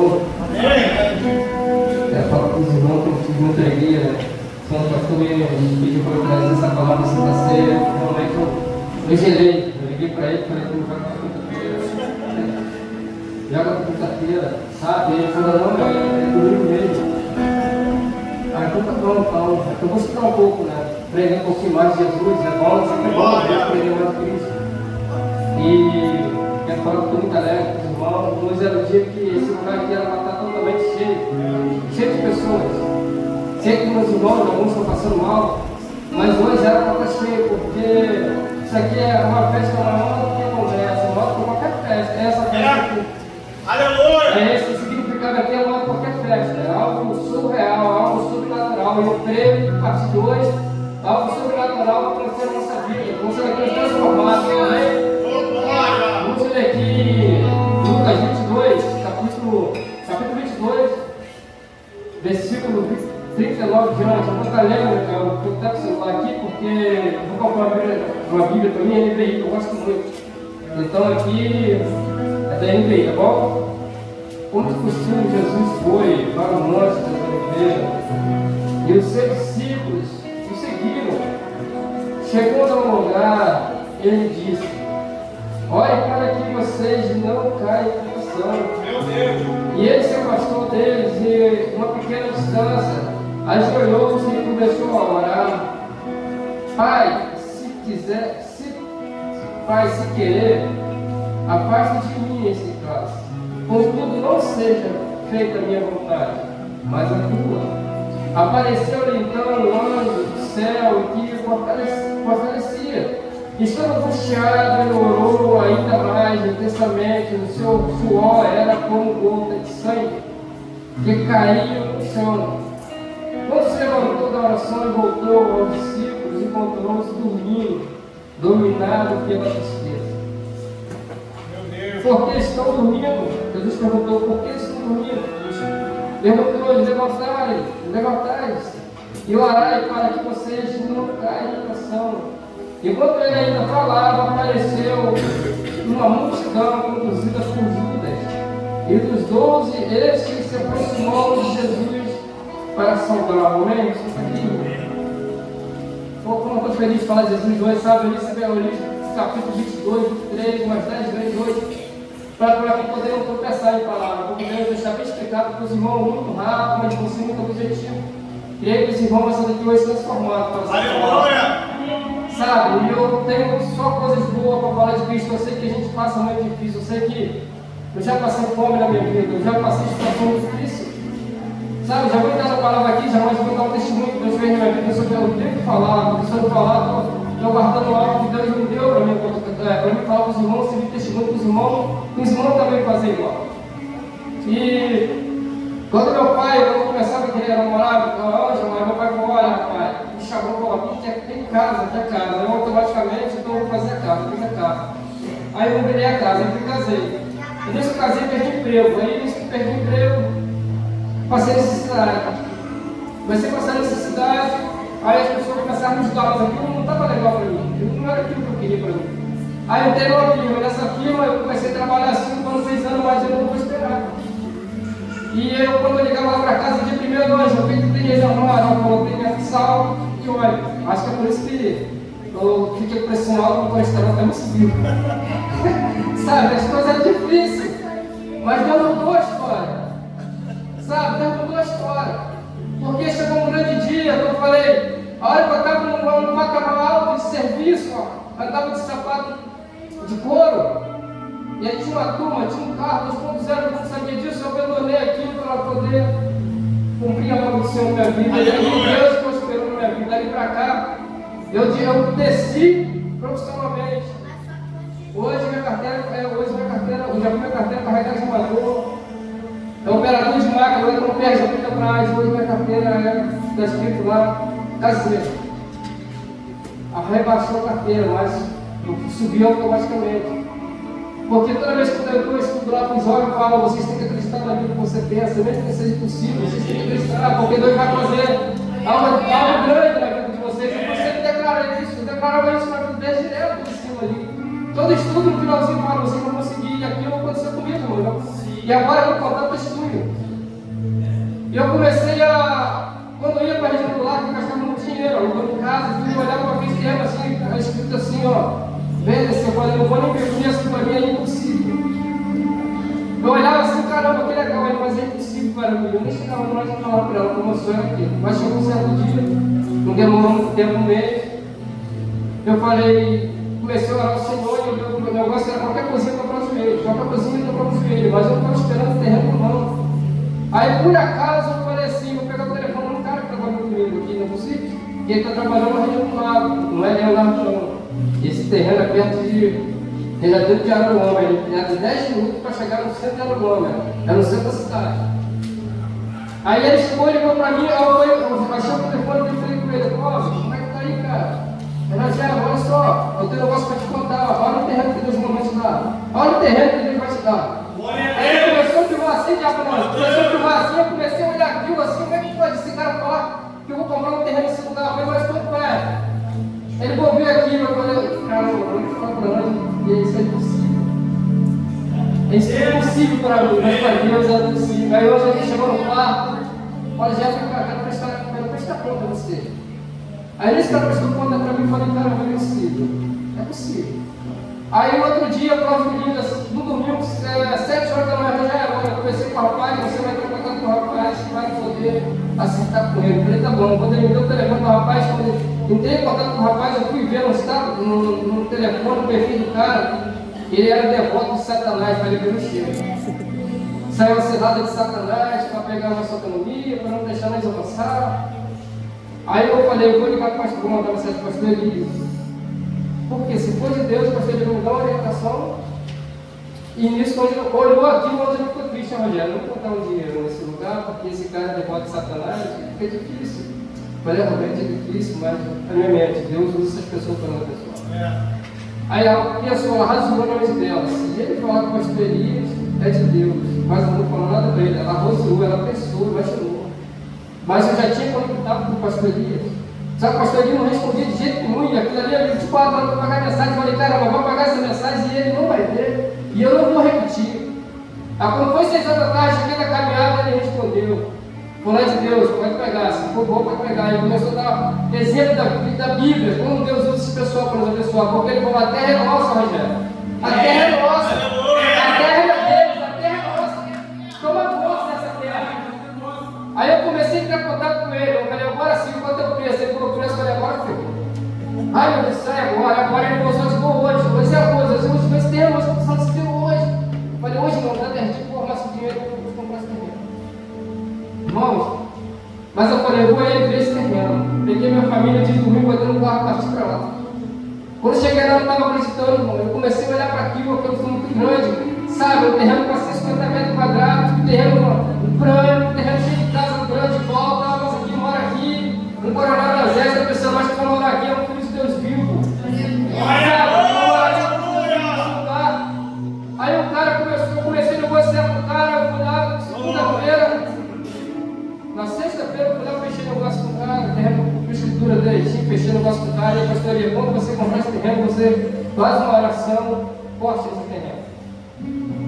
Senhor. Quero falar com os irmãos que eu tive muita alegria, né? Quando o pastor me pediu para eu trazer essa palavra de Santa Ceia, realmente eu gelei. Eu liguei para ele e falei, tu vai para quinta-feira. Joga para quinta-feira, sabe? Ele falou, não, é domingo mesmo. Ah, então tá bom, então. Eu vou citar um pouco, né? Aprender um pouquinho mais de Jesus, é bom, sempre é bom aprender mais de Cristo. E quero falar que estou muito alegre com os irmãos. Hoje era o dia que esse lugar aqui era para estar totalmente cheio de pessoas. Sei que meus irmãos, alguns estão passando mal, mas hoje era para estar cheio, porque isso aqui é uma festa maior do que conversa, maior do que qualquer festa. É essa festa aqui. Aleluia! Esse significado aqui é maior do que qualquer festa, é algo surreal, algo sobrenatural. Eu creio que parte 2, algo sobrenatural vai acontecer na nossa vida. Vamos ser aqui transformados, amém? Vamos ler aqui Lucas 22, capítulo 22, versículo 39 diante. Eu vou estar lendo, eu vou estar com o celular aqui, porque eu vou comprar uma Bíblia para mim, é NVI, eu gosto muito. Então aqui é da NVI, tá bom? Como de costume, Jesus foi para o monte das oliveiras e os seus discípulos o seguiram. Chegando ao lugar, ele disse: ore para que vocês não caiam em tentação. E ele se afastou deles e, uma pequena distância, ajoelhou-se e começou a orar. Pai, se querer, afasta de mim esse cálice. Contudo, não seja feita a minha vontade, mas a tua. Apareceu-lhe então um anjo do céu que fortalecia. Estando angustiado, ele orou ainda mais intensamente. O seu suor era como gota de sangue que caía no chão. Quando se levantou da oração e voltou aos discípulos, encontrou-se dormindo, dominado pela tristeza. Por que estão dormindo? Jesus perguntou, por que estão dormindo? Perguntou-lhes, levantai-se e orai para que vocês não caiam em tentação. Enquanto ele ainda falava, apareceu uma multidão conduzida por Judas. E dos 12, este se aproximou de Jesus para saudá-lo. Amém? Como eu estou feliz de falar de Jesus hoje, sabe? Eu recebi o capítulo 22, 23, umas 10 vezes hoje, para que podermos tropeçar em palavras. Porque Deus deixar bem explicado para os irmãos muito rápido, mas com muito objetivo. Creio que os irmãos vão sair daqui hoje transformados. Aleluia! Sabe, e eu tenho só coisas boas para falar de Cristo. Eu sei que a gente passa muito difícil, eu sei que eu já passei fome na minha vida, eu já passei situação difícil. Sabe, já vou entrar na palavra aqui, jamais vou dar um testemunho que Deus fez na minha vida sobre o tempo de falar, porque se eu falar, estou guardando algo que Deus me deu para mim falar para os irmãos, servir testemunho para os irmãos também fazem igual. E quando meu pai, quando eu começava a querer namorar, meu pai falou, olha pai, me chamou para lá, tem casa, eu automaticamente então vou fazer a casa, fiz a casa. Aí eu virei a casa, eu casei. E nisso que eu casei, perdi emprego. Aí nisso que perdi emprego, passei necessidade. Comecei a passar necessidade, aí as pessoas começaram a me ajudar, mas aquilo não estava legal para mim, não era aquilo que eu queria para mim. Aí eu entrei numa firma, nessa firma eu comecei a trabalhar 5 anos, 6 anos, mas eu não vou esperar. E eu, quando eu ligava lá para casa, dia primeiro do ano, eu fiquei normal, eu coloquei minha sal e olha, acho que é por isso que eu fiquei com pressão alta, o colesterol até me subiu. Sabe, as coisas eram difíceis, mas Deus mudou a história. Sabe, Deus mudou a história. Porque chegou um grande dia, eu falei, a hora que eu estava num patamar alto de serviço, ó, eu estava de sapato de couro. E aí tinha uma turma, tinha um carro 2.0, eu não sabia disso, eu abandonei aquilo para poder cumprir a maldição da minha vida. E aí Deus prosperou na minha vida. Daí para cá, eu desci profissionalmente. Hoje minha carteira, eu já vi minha carteira carregada de amador. É operador de máquina, agora eu não perde muito atrás. Hoje minha carteira está escrito lá, caseiro. Rebaixou a carteira, mas eu subi automaticamente. Porque toda vez que eu estudo lá com os olhos, eu falo, vocês têm que acreditar na vida que você pensa, mesmo que seja impossível, vocês têm que acreditar, porque Deus vai fazer algo grande na vida de vocês. E você declara isso, eu declarava isso na vida deles direto em cima ali. Todo estudo no finalzinho fala, vocês vão conseguir, e aquilo aconteceu comigo, irmão. E agora eu vou contar o testemunho. eu comecei a, quando eu ia para a região do lado, eu gastava muito dinheiro, alugando casa, eu olhava para aquele terreno assim, escrito assim, ó, venda, eu falei, não vou nem ver, isso para mim é impossível. Eu olhava assim, caramba, que legal, mas é impossível para mim. Eu nem chegava no mais e falava para ela como eu sonho aqui. Mas chegou um certo dia, não demorou muito tempo, um mês. Eu falei, comecei a orar ao Senhor e o meu negócio era qualquer coisinha comprar um joelho, qualquer coisinha comprar um joelho, mas eu não estava esperando o terreno não. Aí por acaso eu falei assim, vou pegar o telefone de um cara que trabalha comigo aqui no sítio, e ele está trabalhando na região do lago, não é Leonardo não. Esse terreno é perto de. Ele é dentro de Araruama, ele é de 10 minutos para chegar no centro de Araruama, é no centro da cidade. Aí ele chegou e ligou para mim, eu baixei o telefone e falei com ele, como é que tá aí, cara? Rogério, olha só, eu tenho um negócio para te contar, olha o terreno que Deus não vai te dar, olha o terreno que Deus vai te dar. Aí ele começou a filmar assim, começou a filmar assim, eu comecei a olhar aquilo assim, como é que pode esse cara falar que eu vou comprar um terreno nesse lugar? Eu falei, mas quanto é? Ele vou vir aqui, eu falei, cara, eu vou falar para nós. Isso é impossível. Isso é impossível para mim, mas para Deus é possível. Aí hoje a gente chegou no quarto, olha, já quero prestar conta a você. Aí nesse cara prestou conta para mim e falei, cara, não é possível. É possível. Aí outro dia, prova de vida, no domingo, 7 horas da manhã, eu conversei com o rapaz, você vai ter contato com o rapaz, vai poder acertar com ele. Eu falei, tá bom, quando ele me deu o telefone do rapaz, quando eu entrei em contato com o rapaz, eu fui ver no telefone, no perfil do cara, ele era devoto de Satanás, para ele ver o cheiro. Saiu a selada de Satanás para pegar a nossa autonomia, para não deixar nós avançar. Aí eu falei, eu vou ligar para o pastor, vou mandar mensagem para o pastor Elias. Porque se for de Deus, o pastor Elias me dá uma orientação. E nisso, quando ele olhou aqui, o outro ficou triste, Rogério, não vou botar um dinheiro nesse lugar, porque esse cara é devoto de Satanás, fica difícil. Falei, realmente é difícil, mas a minha mente, Deus usa essas pessoas para outra pessoa. Aí a pessoa razoou na mente dela, se ele falar com o pastor Elias, é de Deus, mas eu não vou falar nada para ele. Ela razoou, ela pensou, imaginou. Mas eu já tinha conectado com o pastor Elias. Só que o pastor Elias não respondia de jeito nenhum, e aquilo ali eu 24 horas para pagar mensagem. Eu falei, caramba, vou pagar essa mensagem e ele não vai ver, e eu não vou repetir. Aí quando foi 6 horas da tarde, cheguei na caminhada, ele respondeu. Falou de Deus, pode pegar, se for bom, pode pegar. Ele começou a dar exemplo da Bíblia, como Deus usa esse pessoal para nos abençoar. Porque ele falou, a terra é nossa, Rogério. A terra é nossa. A terra é Deus, a terra é nossa. Toma posse dessa terra. Aí eu comecei a entrar em contato com ele. Eu falei, agora sim, quanto é o preço? Ele falou, o preço, eu falei, agora filho. Ai meu Deus, sai agora. Agora ele falou, só chegou hoje. Hoje é hoje. Hoje vai esse terreno, nós estamos precisando desse terreno hoje. Eu falei, hoje não, dá 10 dias, vou arrumar esse dinheiro, eu vou comprar esse terreno. Irmãos, mas eu falei, eu vou aí ver esse terreno. Peguei minha família de domingo, botei no carro e parti para lá. Quando cheguei lá, eu não estava acreditando, irmão. Eu comecei a olhar para aquilo, aquilo foi muito grande. Sabe, um terreno com 150 metros quadrados, um terreno grande, um terreno cheio de casa grande, volta, mas aqui mora aqui, um coronel do exército, a pessoa mais que vai morar aqui é um filho de Deus vivo. Aí o cara começou, eu comecei a negociar com o cara, eu fui lá, segunda-feira. Na sexta-feira eu fui lá, fechei negócio com o cara, terreno com escritura direitinho, fechei negócio com o cara, e a pastoria, quando você comprar esse terreno, você faz uma oração, corte esse terreno.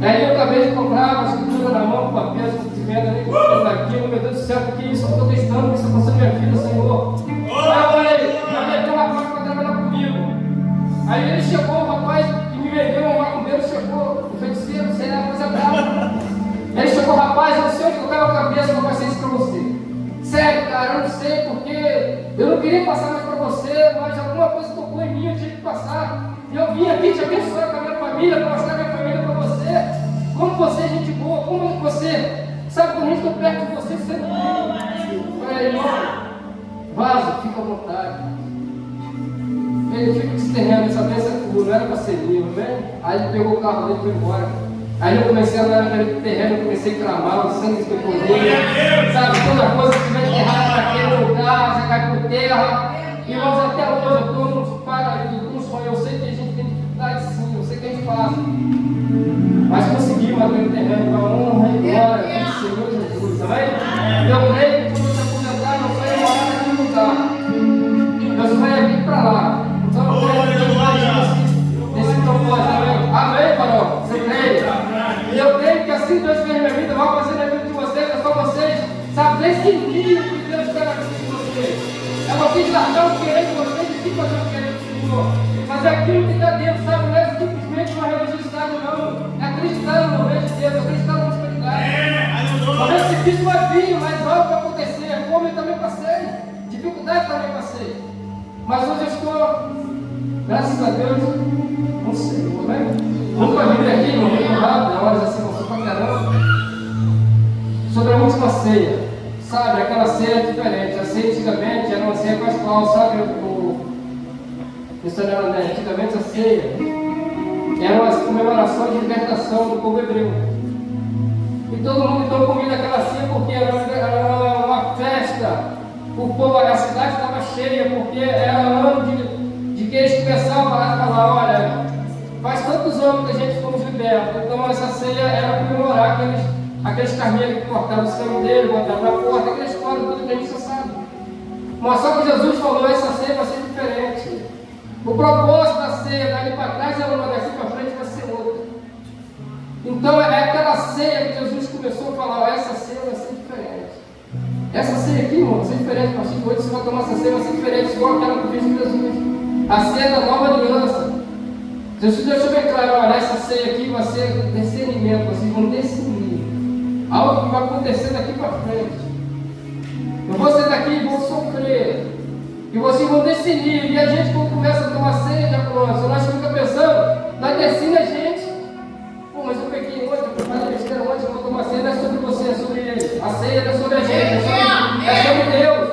Aí eu acabei de comprar uma escritura na mão, papel de venda, nem comprando daquilo, meu Deus do céu, porque isso eu estou testando, isso está passando minha vida, Senhor. Aí eu falei, já meteu um rapaz para trabalhar comigo. Aí ele chegou, o rapaz que me vendeu, um macumbeiro chegou, o feiticeiro, sei lá, coisa brava. Ele chegou, rapaz, eu não sei onde eu estava a cabeça para passar isso para você. Sério, cara, eu não sei porque eu não queria passar mais para você, mas alguma coisa tocou em mim, eu tinha que passar. E eu vim aqui te abençoar com a minha família, para mostrar a minha família para você. Como você é gente boa, como você, sabe, quando a gente está perto de você, você não olha, irmão, vaza, fica à vontade. Ele fica esse terreno, essa bênção é tua, não era para ser minha, né? Aí ele pegou o carro dele e foi embora. Aí eu comecei a andar naquele terreno, eu comecei a clamar, o sangue do poder, sabe, toda coisa que tiver enterrada naquele lugar, já cai por terra. Irmãos, até hoje eu estou num paraíso, num sonho, eu sei que a gente tem dificuldade sim, eu sei que a gente passa. Mas conseguimos aquele terreno para a honra e glória do Senhor Jesus, amém? Eu creio que quando você aposentar, meu sonho é morar naquele lugar. Meu sonho é vir para lá. Então eu creio que esse propósito, amém? Amém, Farol? Você crê? E eu creio que assim Deus fez minha vida, vai fazer na vida de vocês, é só vocês, sabe? esse nível que Deus quer na vida de você. É você largar o querer de você e se fazer o querer do Senhor. Mas aquilo que está dentro, sabe, não é simplesmente uma religiosidade, não. É acreditar no mover de Deus, acreditar na prosperidade. O momento difícil vai vir, mas algo vai acontecer. Como eu também passei, dificuldade também passei. Mas hoje eu estou, graças a Deus, não sei, né? Vamos para a Bíblia aqui, muito rápido, horas assim, não sei para caramba. Sobre a última ceia. Sabe, aquela ceia diferente. A ceia antigamente era uma ceia pascual, sabe? Antigamente a ceia era uma comemoração de libertação do povo hebreu. E todo mundo então comia aquela ceia porque era uma festa. O povo, a cidade estava cheia, porque era ano de que eles começavam a falar, olha, faz tantos anos que a gente fomos libertos. Então essa ceia era comemorar aqueles carneiros que cortavam o sangue dele, botavam na porta, aquela história tudo que a gente já sabe. Mas só que Jesus falou, essa ceia vai ser diferente. O propósito da ceia, dali para trás é uma, daqui para frente vai ser outra. Então é aquela ceia que Jesus começou a falar, essa ceia vai ser diferente. Essa ceia aqui, irmão, vai ser diferente. A partir de hoje você vai tomar essa ceia, vai ser diferente, igual aquela que fez com Jesus. A ceia da nova aliança. Jesus deixou bem claro, olha, essa ceia aqui vai ser discernimento, vocês vão discernir. Algo que vai acontecer daqui para frente. Eu vou sair daqui e vou sofrer. E vocês vão decidir. E a gente, quando começa a tomar ceia de acolôncia, nós ficamos pensando, nós decidimos a gente. Pô, mas eu peguei hoje, eu falei besteira hoje, eu vou tomar ceia, não é sobre você, é sobre ele. A ceia não é sobre a gente, é sobre Deus.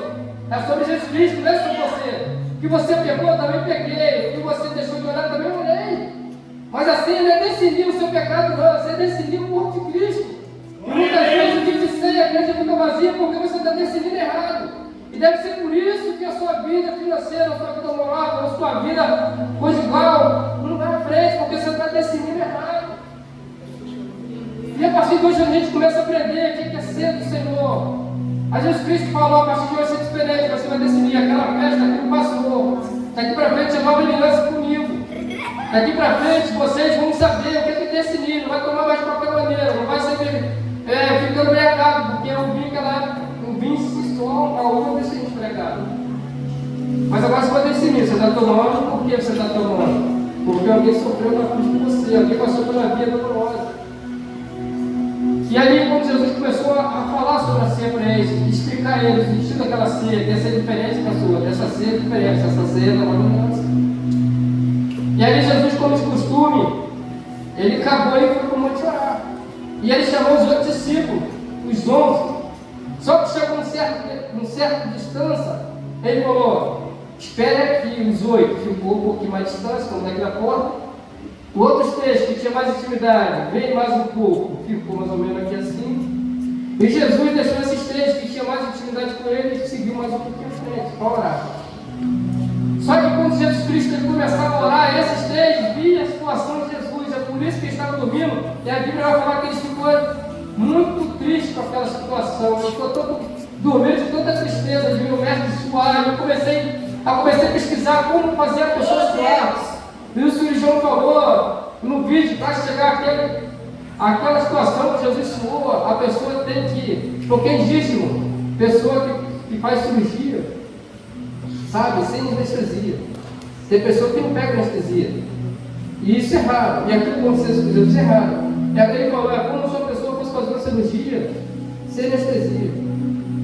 É sobre Jesus Cristo, não é sobre você. O que você pegou, eu também peguei. O que você deixou de olhar, eu também olhei. Mas a ceia não é decidir o seu pecado, não. A ceia é decidir o corpo de Cristo. E muitas vezes o dia de ceia, a igreja fica vazia porque você está decidindo errado. E deve ser por isso que a sua vida financeira, a sua vida moral, a sua vida conjugal não vai à frente, porque você está decidindo errado. E a partir de hoje a gente começa a aprender o que é ser do Senhor. A Jesus Cristo falou, a partir de hoje vai ser diferente, você vai decidir aquela festa, aquilo passou. Daqui para frente é nova aliança comigo. Daqui para frente vocês vão saber o que é decidir, não vai tomar mais de qualquer maneira, não vai ser ficando pregado, porque o vinho se estoura, a uva deixa de pregado. Mas agora você vai decidir, você está tomando, por que você está tomando? Porque alguém sofreu na cruz por você, alguém passou pela vida dolorosa. E aí, quando Jesus começou a falar sobre a ceia para eles, explicar a eles, o sentido daquela ceia, que essa é diferente da sua, essa ceia é diferente, essa ceia não é uma aliança. E aí Jesus, como de costume, ele acabou e foi para o monte orar. E ele chamou os outros discípulos, os 11. Só que chegou em certa distância, ele falou, espere aqui, os 8, ficou um pouquinho mais distante, como daqui da porta. O outro texto, que tinha mais intimidade, veio mais um pouco, ficou mais ou menos aqui assim. E Jesus deixou esses três que tinham mais intimidade com ele e seguiu mais um pouquinho à frente, para orar. Só que quando Jesus Cristo ele começava a orar, esses três viam a situação de Jesus, é por isso que eles estavam dormindo, e a Bíblia vai falar que eles ficaram muito tristes com aquela situação, eles ficou todo dormindo de tanta tristeza, de ver o mestre suar. Eu comecei a pesquisar como fazer a pessoa suar. E o cirurgião falou no vídeo, para chegar aquela situação que Jesus suou, a pessoa tem que, porque é dízimo, pessoa que faz cirurgia, sabe, sem anestesia. Tem pessoa que não pega anestesia. E isso é raro. E aquilo que aconteceu com Jesus é raro. É aquele que falou, é como se uma pessoa fosse fazer uma cirurgia sem anestesia.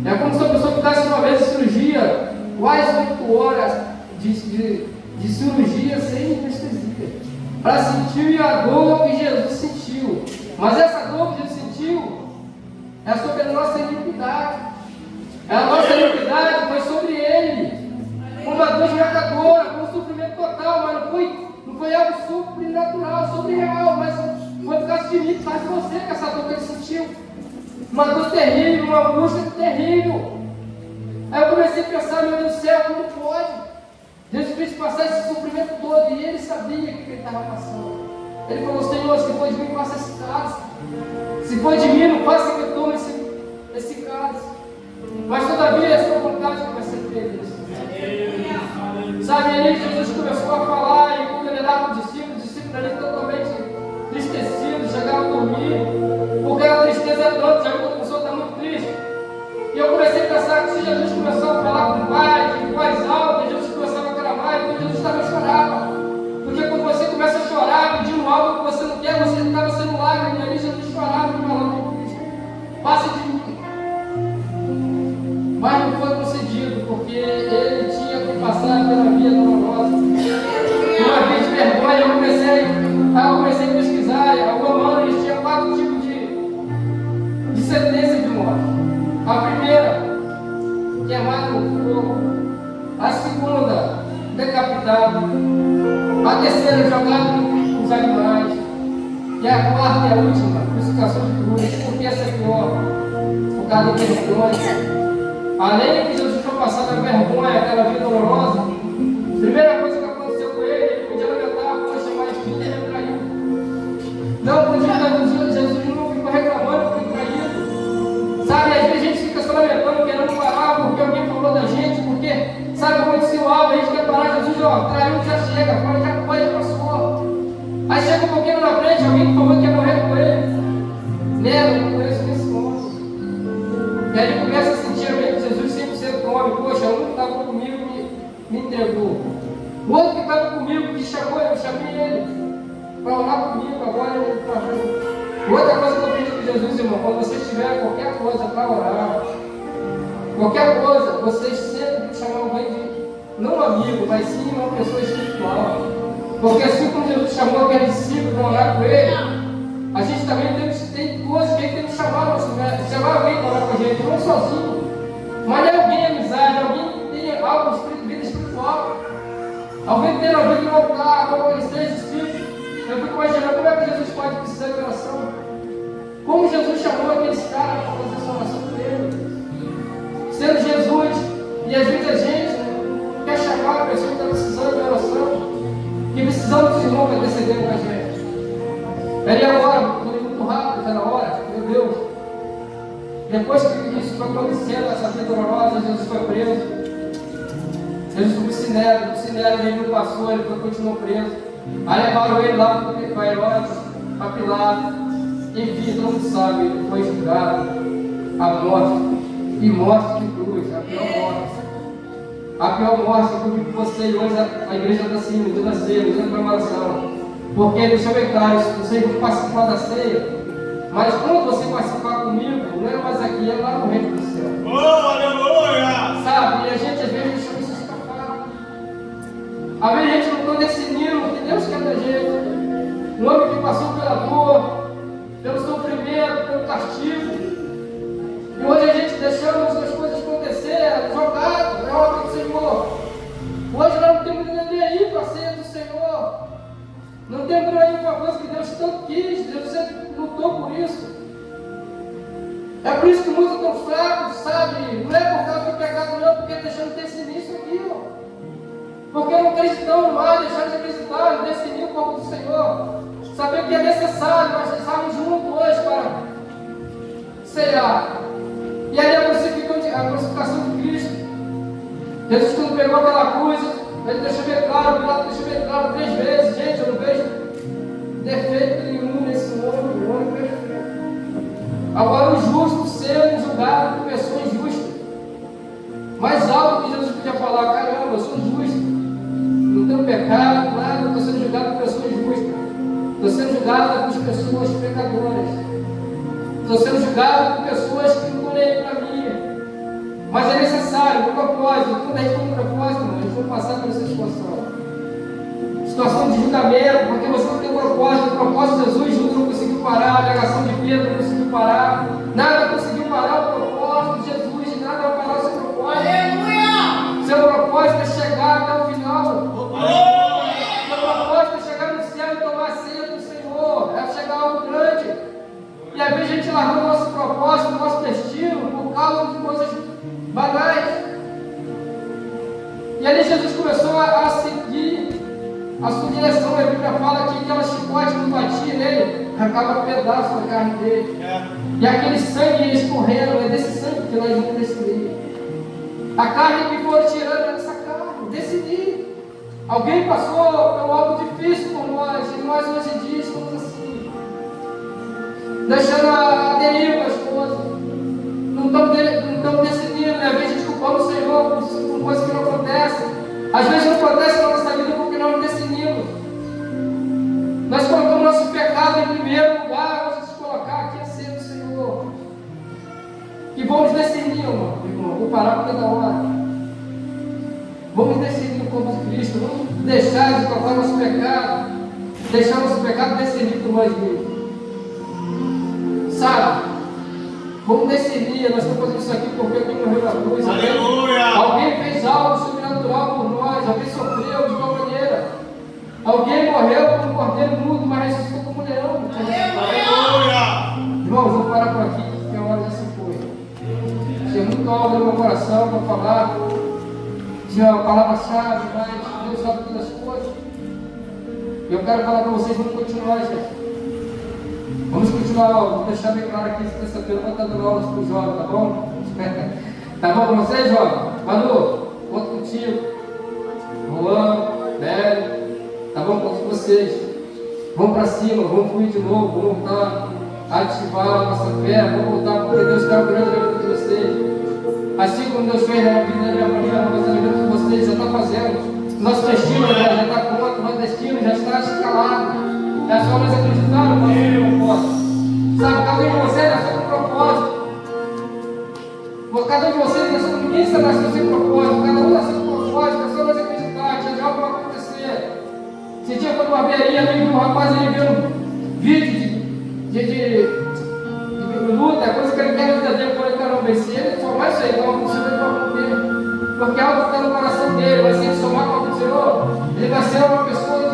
É como se uma pessoa ficasse uma vez de cirurgia, quase 8 horas de cirurgia sem anestesia, para sentir a dor que Jesus sentiu. Mas essa dor que Jesus sentiu é sobre a nossa iniquidade. A nossa iniquidade foi sobre ele, uma dor esmagadora, com um sofrimento total, mas não foi algo sobrenatural, sobrereal, mas foi por causa de mim, por causa de você, que essa dor que ele sentiu. Uma dor terrível, uma angústia terrível. Aí eu comecei a pensar, meu Deus do céu, como pode Jesus Cristo passar esse sofrimento todo? E ele sabia o que ele estava passando. Ele falou, Senhor, se for de mim, faça esse cálice. Se for de mim, não faça que eu tome esse cálice. Mas todavia, essa vontade que vai ser feita. Sabe, aí Jesus começou a falar, e quando ele dava para o discípulo ali totalmente entristecido, chegava a dormir, porque a tristeza é tanta, já que a pessoa está muito triste. E eu comecei passe de mim. Mas não foi concedido, porque ele tinha que passar pela via dolorosa. Uma vez de vergonha, eu comecei a pesquisar. Ao romano, eles tinham 4 tipos de sentença de morte. A primeira, queimado no fogo. A segunda, decapitado. A terceira, jogado nos animais. E a quarta e a última, crucificação de cruz. Por que essa é pior? Por causa da vergonha. Além de que Jesus foi passar da vergonha, aquela vida dolorosa, a primeira coisa que aconteceu com ele, ele podia levantar, poxa, mas filho, ele traiu. Não podia, Jesus não ficou reclamando que foi traído. Sabe, às vezes a gente fica só lamentando, querendo parar, porque alguém falou da gente, porque, sabe, aconteceu algo, a gente quer parar, Jesus, ó, traiu, já chega, fora, já foi, já passou. Aí chega um pouquinho na frente, alguém que falou que ia morrer com ele. Nela, eu não conheço esse homem. E aí ele começa a sentir a mente de Jesus 100% homem. Poxa, um que estava comigo me entregou. O outro que estava comigo me chamou, eu chamei ele para orar comigo, agora ele está junto. Outra coisa que eu aprendi com Jesus, irmão, quando você tiver qualquer coisa para orar, qualquer coisa, vocês sempre chamar alguém de, não amigo, mas sim uma pessoa espiritual. Porque assim como Jesus chamou aquele discípulo para orar com ele, a gente também tem coisas que a gente tem que chamar alguém para orar com a gente, não sozinho. Mas é alguém amizade, alguém que tenha algo de vida espiritual. Alguém que tenha a vida de voltar, como eles 3 discípulos. Eu fico imaginando como é que Jesus pode precisar de oração. Como Jesus chamou aqueles caras para fazer essa oração com ele. Sendo Jesus, e às vezes a gente não quer chamar a pessoa que está precisando de oração, que precisamos dos irmãos que intercederem com a gente. Ele agora, foi muito rápido, está na hora, meu Deus. Depois que isso foi acontecendo, essa vida dolorosa, Jesus foi preso. Jesus foi para o Sinédrio, ele não passou, ele continuou preso. Aí levaram ele lá para Herodes, para Pilatos. Enfim, todo mundo sabe, ele foi julgado a morte, e morte de cruz, a pior morte. A pior morte que eu digo para você, hoje a igreja está assim, no dia da ceia, no dia da comemoração. Porque ele deixou bem claro, vocês vão participar da ceia, mas quando você participar comigo, não é mais aqui, é lá no reino do céu. Oh, aleluia! Sabe, e a gente às vezes deixa isso escapar. Às vezes a gente não está decidindo o que Deus quer da gente. Um homem que passou pela dor, pelo sofrimento, pelo castigo. E hoje a gente deixamos as coisas acontecer, jogado, é obra do Senhor. Hoje nós não temos ninguém aí para a ceia do Senhor. Não temos aí uma coisa que Deus tanto quis, Deus sempre lutou por isso. É por isso que muitos estão fracos, sabe? Não é por causa do pecado, não, porque deixando de decidir isso aqui, ó. Porque não acreditamos mais, deixando de acreditar, de decidir o corpo do Senhor. Saber que é necessário, nós estamos juntos hoje para cear. E ali a crucificação de Cristo. Jesus, quando pegou aquela cruz, ele deixou bem claro, Pilatos deixou bem claro 3 vezes. Gente, eu não vejo defeito nenhum nesse homem, o homem perfeito. Agora o justo sendo julgado por pessoa injusta. Mais algo que Jesus podia falar, caramba, eu sou justo. Não tenho pecado, nada, estou sendo julgado por pessoas justas. Estou sendo julgado por pessoas pecadoras. Estou sendo julgado por pessoas que não estão nem para mim. Mas é necessário, o propósito, quando a gente tem um propósito, a gente vai passar por essa situação de julgamento, porque você não tem um propósito. O propósito de Jesus, Judas não conseguiu parar, a negação de Pedro não conseguiu parar, nada conseguiu parar o propósito de Jesus, e nada vai parar o seu propósito. Aleluia! Seu propósito é chegar até o final. Seu propósito é chegar no céu e tomar a ceia do Senhor, é chegar a algo grande. E às vezes a gente largou o nosso propósito, o nosso destino, por causa de coisas banais. E ali Jesus começou a seguir a sua direção. A Bíblia fala que aquela chicote que batia nele arrancava um pedaço da carne dele. E aquele sangue ia escorrendo, é desse sangue que nós vamos decidir. A carne que for tirando é dessa carne, decidir. Alguém passou por algo difícil por nós, e nós hoje em dia estamos assim, deixando a deriva as coisas. Não estamos decidindo, né? Às vezes a gente culpando o Senhor por coisas que não acontecem. Às vezes não acontece na nossa vida porque nós não decidimos. Nós colocamos nosso pecado em primeiro lugar, vamos colocar aqui a ceia do Senhor. que vamos decidir, irmão. Vou parar porque da hora. Vamos decidir no corpo de Cristo. Vamos deixar de tocar nosso pecado. Deixar nosso pecado decidir por nós mesmos. Sabe? Vamos decidir. Nós estamos fazendo isso aqui porque alguém morreu na cruz. Aleluia! Alguém fez algo sobrenatural por nós. Alguém sofreu de uma maneira. Alguém morreu como um cordeiro mudo, mas ressuscitou como um leão. Aleluia! Irmãos, vou parar por aqui porque a hora já se foi. Tinha muito algo no meu coração para falar. Tinha uma palavra-chave, mas Deus sabe todas as coisas. E eu quero falar para vocês, vamos continuar, gente. Vamos continuar, vou deixar bem claro aqui, terça-feira eu vou estar dando aulas para os jovens, tá bom? Tá bom para vocês, jovens? Manu, conto contigo. Juan, Bélio, tá bom? Conto com vocês. Vamos para cima, vamos fluir de novo, vamos voltar a ativar a nossa fé, vamos voltar porque Deus quer o grande na vida de vocês. Assim como Deus fez na vida da minha família, na vida de vocês, já está fazendo. Nosso destino já está pronto, nosso destino já está escalado. É só nós acreditar no nosso propósito. Sabe, cada um de vocês nasceu com propósito. Cada um de vocês nasceu com ninguém está nascendo sem propósito. Cada um nasceu com propósito, é só nós acreditar que algo vai acontecer. Esse dia foi uma barbearia, ali um rapaz ele viu um vídeo de luta, coisa que ele quer na vida dele. Eu falei, caramba, se ele somar isso aí, então você vai morrer. Porque algo está no coração dele, mas se ele somar com o Senhor, ele vai ser uma pessoa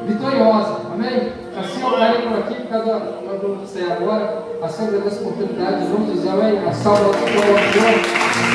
vitoriosa. Amém? Assim eu parei por aqui, por causa do sei agora. Assim eu agradeço a oportunidade de juntos, amém? A salva do Senhor.